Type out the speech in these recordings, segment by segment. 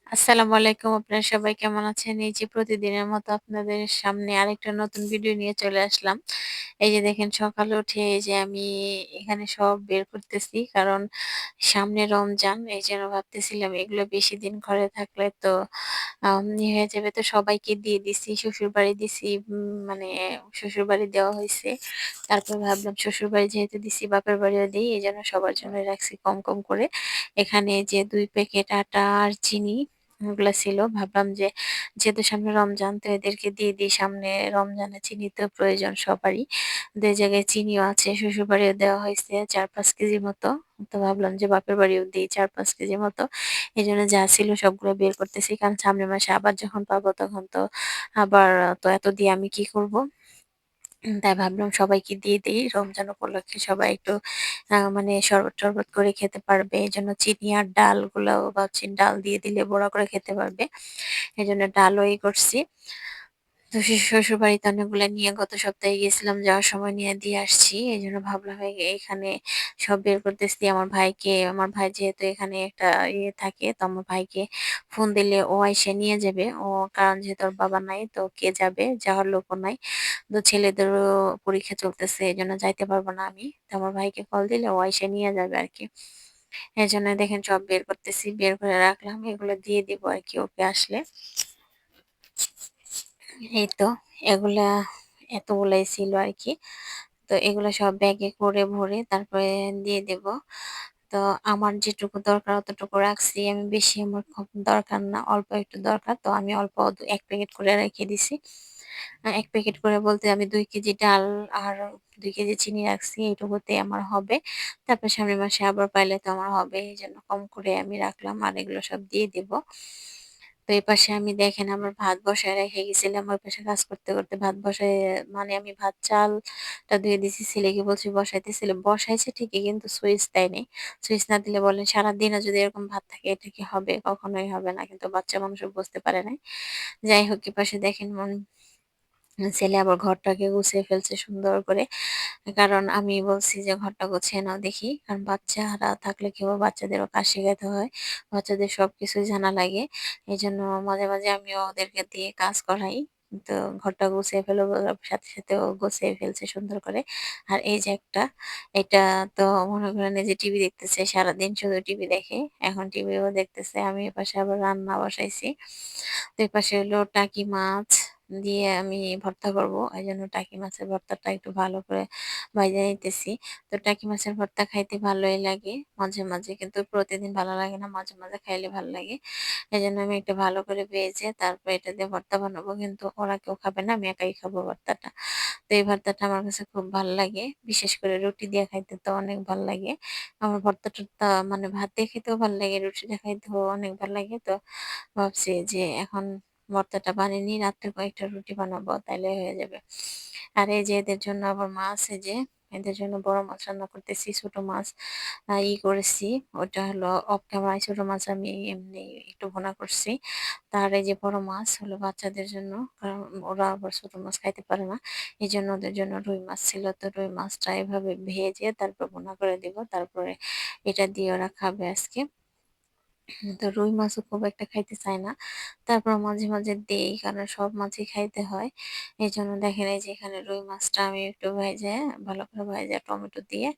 আসসালামু আলাইকুম। আপনারা সবাই কেমন আছেন? এই যে প্রতিদিনের মতো আপনাদের সামনে আরেকটা নতুন ভিডিও নিয়ে চলে আসলাম। এই যে দেখেন সকালে উঠে এই যে আমি এখানে সব বের করতেছি। কারণ সামনে রমজান। এইজন্য ভাবতেছিলাম এগুলো বেশিদিন ঘরে থাকলে তো হয়ে যাবে। তো সবাইকে দিয়ে দিছি। শ্বশুরবাড়ি দিছি। মানে শ্বশুরবাড়ি দেওয়া হইছে। তারপর ভাবলাম শ্বশুরবাড়ি যেহেতু দিছি বাপের বাড়িও দেই। এজন্য সবার জন্য রাখছি কম, কম করে। এখানে যে ২ প্যাকেট আটা আর চিনি ওগুলা ছিল। ভাবলাম যে যেহেতু সামনে রমজান তো এদেরকে দিয়ে দিই। সামনে রমজানে চিনি তো প্রয়োজন সবারই। ২ জায়গায় চিনিও আছে, শ্বশুরবাড়িও দেওয়া হইছে ৪-৫ কেজির মতো। তো ভাবলাম যে বাপের বাড়িও দেই ৪-৫ কেজির মতো। এজন্য যা ছিল সবগুলো বের করতেছি। কারণ সামনের মাসে আবার যখন পাবো তখন তো আবার তো এত দিয়ে আমি কি করব? তাই ভাবলাম সবাইকে দিয়ে দেই। রমজান উপলক্ষে সবাই একটু মানে শরবত-টরবত করে খেতে পারবে। এজন্য চিনি আর ডালগুলাও ভাবছি ডাল দিয়ে দিলে বড়া করে খেতে পারবে। এজন্য ডালও করছি। তো শ্বশুরবাড়িতে অনেকগুলা নিয়ে গত সপ্তাহে গিয়েছিলাম। যাওয়ার সময় নিয়ে দিয়ে আসছি। এজন্য ভাবলাম এইখানে সব বের করতেছি। আমার ভাই যেহেতু এখানে একটা থাকে, তো আমার ভাইকে ফোন দিলে ও আইসা নিয়ে যাবে। কারণ যেহেতু ওর বাবা নাই তো কে যাবে? যাওয়ার লোকও নাই। তো ছেলেদেরও পরীক্ষা চলতেছে। এজন্য যাইতে পারব না আমি। তো আমার ভাইকে কল দিলে ও আইসা নিয়ে যাবে আরকি। এজন্য দেখেন সব বের করতেছি। বের করে রাখলাম। এগুলো দিয়ে দিব আরকি ওকে আসলে। এই তো এগুলা এতগুলাই ছিল আরকি। তো এগুলো সব ব্যাগে করে ভরে তারপরে দিয়ে দেব। তো আমার যেটুকু দরকার অতটুকু রাখছি। আমি বেশি আমার খুব দরকার না। অল্প একটু দরকার। তো আমি অল্প ১ প্যাকেট করে রেখে দিছি। ১ প্যাকেট করে বলতে আমি ২ কেজি ডাল আর ২ কেজি চিনি রাখছি। এইটুকুতে আমার হবে। তারপর সামনের মাসে আবার পাইলে তো আমার হবে। এজন্য কম করে আমি রাখলাম। আর এগুলো সব দিয়ে দিব। তো এপাশে আমি দেখেন আমার ভাত বসায় রেখে গেছিলাম। ওই পাশে কাজ করতে, করতে ভাত বসায় মানে আমি ভাত চালটা ধুয়ে দিছি। ছেলেকে বলছি বসাইতেছিল। বসাইছে ঠিকই কিন্তু সুইচ দেয় নাই। সুইচ না দিলে বলেন সারাদিনও যদি এরকম ভাত থাকে এটা কি হবে? কখনোই হবে না। কিন্তু বাচ্চা মানুষ বুঝতে পারে নাই। যাই হোক এপাশে দেখেন ছেলে আবার ঘরটাকে গুছিয়ে ফেলছে সুন্দর করে। কারণ আমি বলছি যে, "ঘরটা গুছিয়ে নাও দেখি।" কারণ বাচ্চারা থাকলে কি হবে বাচ্চাদেরও কাজ শেখাতে হয়। বাচ্চাদের সবকিছুই জানা লাগে। এজন্য মাঝে, মাঝে আমিও ওদেরকে দিয়ে কাজ করাই। তো ঘরটা গুছিয়ে ফেলো বলার সাথে, সাথে ও গুছিয়ে ফেলছে সুন্দর করে। আর এই যে এটা তো মনে করেন এই যে টিভি দেখতেছে সারাদিন শুধু টিভি দেখে। এখন টিভিও দেখতেছে। আমি এপাশে আবার রান্না বসাইছি। তো এপাশে হলো টাকি মাছ দিয়ে আমি ভর্তা করব। এজন্য টাকি মাছের ভর্তাটা একটু ভালো করে ভাইজা নিতেছি। তো টাকি মাছের ভর্তা খাইতে ভালোই লাগে মাঝে, মাঝে কিন্তু প্রতিদিন ভালো লাগে না। মাঝে, মাঝে খাইলে ভাল লাগে। এজন্য আমি একটু ভালো করে ভেজে তারপর এটা দিয়ে ভর্তা বানাবো। কিন্তু ওরা কেউ খাবে না। আমি একাই খাবো ভর্তাটা। তো এই ভর্তাটা আমার কাছে খুব ভাল লাগে। বিশেষ করে রুটি দিয়ে খাইতে তো অনেক ভাল লাগে। আমার ভর্তা-টর্তা মানে ভাত দিয়ে খেতেও ভাল লাগে, রুটি দিয়ে খাইতেও অনেক ভাল লাগে। তো ভাবছি যে এখন ভর্তাটা বানিয়ে নিই, রাত্রে কয়েকটা রুটি বানাবো তাইলে হয়ে যাবে। আর এই যে এদের জন্য আবার মাছ এই যে এদের জন্য বড় মাছ রান্না করতেছি। ছোট মাছ করেছি। ওটা হলো অফ ক্যামেরায় ছোট মাছ আমি এমনি একটু ভুনা করছি। আর এই যে বড় মাছ হলো বাচ্চাদের জন্য। কারণ ওরা আবার ছোট মাছ খাইতে পারে না। এজন্য ওদের জন্য রুই মাছ ছিল। তো রুই মাছটা এভাবে ভেজে তারপর ভুনা করে দিব। তারপরে এটা দিয়ে ওরা খাবে আজকে। তো রুই মাছও খুব একটা খাইতে চায় না। তারপর মাঝে, মাঝে দেই কারণ সব মাছই খাইতে হয়। এজন্য দেখেন এই যে এখানে রুই মাছটা আমি একটু ভেজে ভালো করে ভেজে টমেটো দিয়ে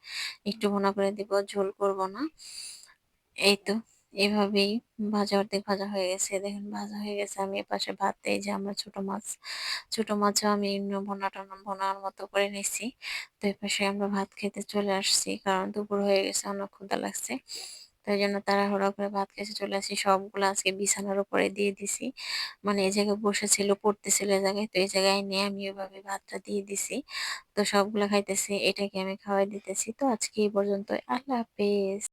একটু ভুনা করে দিব, ঝোল করব না। এই তো এভাবেই ভাজা অর্ধেক ভাজা হয়ে গেছে। দেখেন ভাজা হয়ে গেছে। আমি এপাশে ভাত এই যে আমার ছোট মাছও আমি এমনি ভুনার মতো করে নিছি। তো এপাশে আমরা ভাত খেতে চলে আসছি। কারণ দুপুর হয়ে গেছে অনেক ক্ষুধা লাগছে। তো এইজন্য তাড়াহুড়া করে ভাত খেতে চলে আসি। সবগুলো আজকে বিছানার উপরে দিয়ে দিছি। মানে এই জায়গায় বসেছিল, পড়তেছিল এই জায়গায়। তো এই জায়গায় নিয়ে আমি ওইভাবে ভাতটা দিয়ে দিছি। তো সবগুলা খাইতেছে। এটাকে আমি খাওয়াই দিতেছি। তো আজকে এই পর্যন্তই। আল্লাহ হাফেজ।